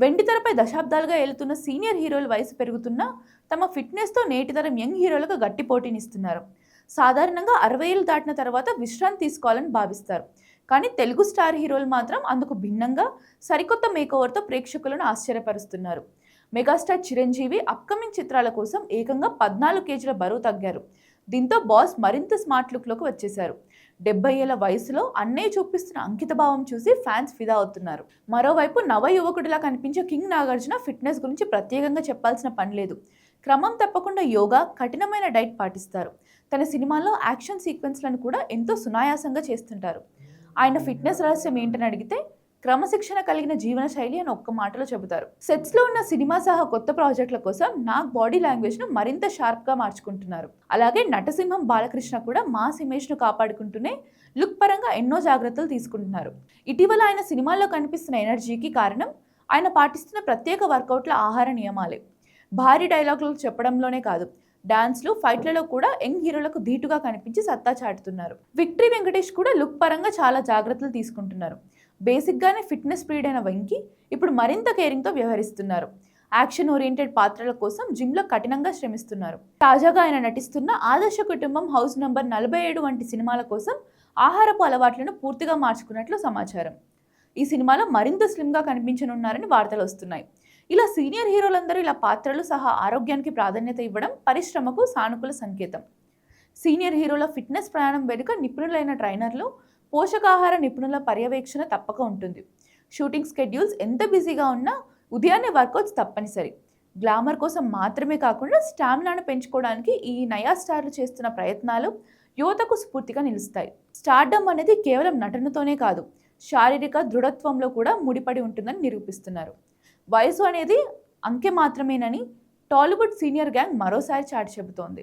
వెండితెరపై దశాబ్దాలుగా ఏలుతున్న సీనియర్ హీరోల వయసు పెరుగుతున్నా తమ ఫిట్నెస్తో నేటి తరం యంగ్ హీరోలకు గట్టి పోటీనిస్తున్నారు. సాధారణంగా 60 ఏళ్ళు దాటిన తర్వాత విశ్రాంతి తీసుకోవాలని భావిస్తారు. కానీ తెలుగు స్టార్ హీరోలు మాత్రం అందుకు భిన్నంగా సరికొత్త మేకోవర్తో ప్రేక్షకులను ఆశ్చర్యపరుస్తున్నారు. మెగాస్టార్ చిరంజీవి అప్కమింగ్ చిత్రాల కోసం ఏకంగా 14 కేజీల బరువు తగ్గారు. దీంతో బాస్ మరింత స్మార్ట్ లుక్లోకి వచ్చేశారు. 70 ఏళ్ల వయసులో అన్నయ్య చూపిస్తున్న అంకితభావం చూసి ఫ్యాన్స్ ఫిదా అవుతున్నారు. మరోవైపు నవ యువకుడిలా కనిపించే కింగ్ నాగార్జున ఫిట్నెస్ గురించి ప్రత్యేకంగా చెప్పాల్సిన పని లేదు. క్రమం తప్పకుండా యోగా, కఠినమైన డైట్ పాటిస్తారు. తన సినిమాల్లో యాక్షన్ సీక్వెన్స్లను కూడా ఎంతో సునాయాసంగా చేస్తుంటారు. ఆయన ఫిట్నెస్ రహస్యం ఏంటని అడిగితే క్రమశిక్షణ కలిగిన జీవన శైలి అని ఒక్క మాటలో చెబుతారు. సెట్స్లో ఉన్న సినిమా సహా కొత్త ప్రాజెక్టుల కోసం నాగ్ బాడీ లాంగ్వేజ్ను మరింత షార్ప్గా మార్చుకుంటున్నారు. అలాగే నటసింహం బాలకృష్ణ కూడా మాస్ ఇమేజ్ను కాపాడుకుంటూనే లుక్ పరంగా ఎన్నో జాగ్రత్తలు తీసుకుంటున్నారు. ఇటీవల ఆయన సినిమాల్లో కనిపిస్తున్న ఎనర్జీకి కారణం ఆయన పాటిస్తున్న ప్రత్యేక వర్కౌట్ల ఆహార నియమాలే. భారీ డైలాగులు చెప్పడంలోనే కాదు, డాన్స్లు, ఫైట్లలో కూడా యంగ్ హీరోలకు ధీటుగా కనిపించి సత్తా చాటుతున్నారు. విక్టరీ వెంకటేష్ కూడా లుక్ పరంగా చాలా జాగ్రత్తలు తీసుకుంటున్నారు. బేసిక్గానే ఫిట్నెస్ ప్రియుడ్ అయిన వెంకీ ఇప్పుడు మరింత కేరింగ్తో వ్యవహరిస్తున్నారు. యాక్షన్ ఓరియంటెడ్ పాత్రల కోసం జిమ్లో కఠినంగా శ్రమిస్తున్నారు. తాజాగా ఆయన నటిస్తున్న ఆదర్శ కుటుంబం, హౌస్ నంబర్ 47 వంటి సినిమాల కోసం ఆహారపు అలవాట్లను పూర్తిగా మార్చుకున్నట్లు సమాచారం. ఈ సినిమాలో మరింత స్లిమ్గా కనిపించనున్నారని వార్తలు వస్తున్నాయి. ఇలా సీనియర్ హీరోలందరూ ఇలా పాత్రలు సహా ఆరోగ్యానికి ప్రాధాన్యత ఇవ్వడం పరిశ్రమకు సానుకూల సంకేతం. సీనియర్ హీరోల ఫిట్నెస్ ప్రయాణం వెనుక నిపుణులైన ట్రైనర్లు, పోషకాహార నిపుణుల పర్యవేక్షణ తప్పక ఉంటుంది. షూటింగ్ స్కెడ్యూల్స్ ఎంత బిజీగా ఉన్నా ఉదయాన్నే వర్కౌట్స్ తప్పనిసరి. గ్లామర్ కోసం మాత్రమే కాకుండా స్టామినాను పెంచుకోవడానికి ఈ నయా స్టార్లు చేస్తున్న ప్రయత్నాలు యువతకు స్ఫూర్తిగా నిలుస్తాయి. స్టార్డమ్ అనేది కేవలం నటనతోనే కాదు, శారీరక దృఢత్వంలో కూడా ముడిపడి ఉంటుందని నిరూపిస్తున్నారు. వయసు అనేది అంకె మాత్రమేనని టాలీవుడ్ సీనియర్ గ్యాంగ్ మరోసారి చాటి చెబుతోంది.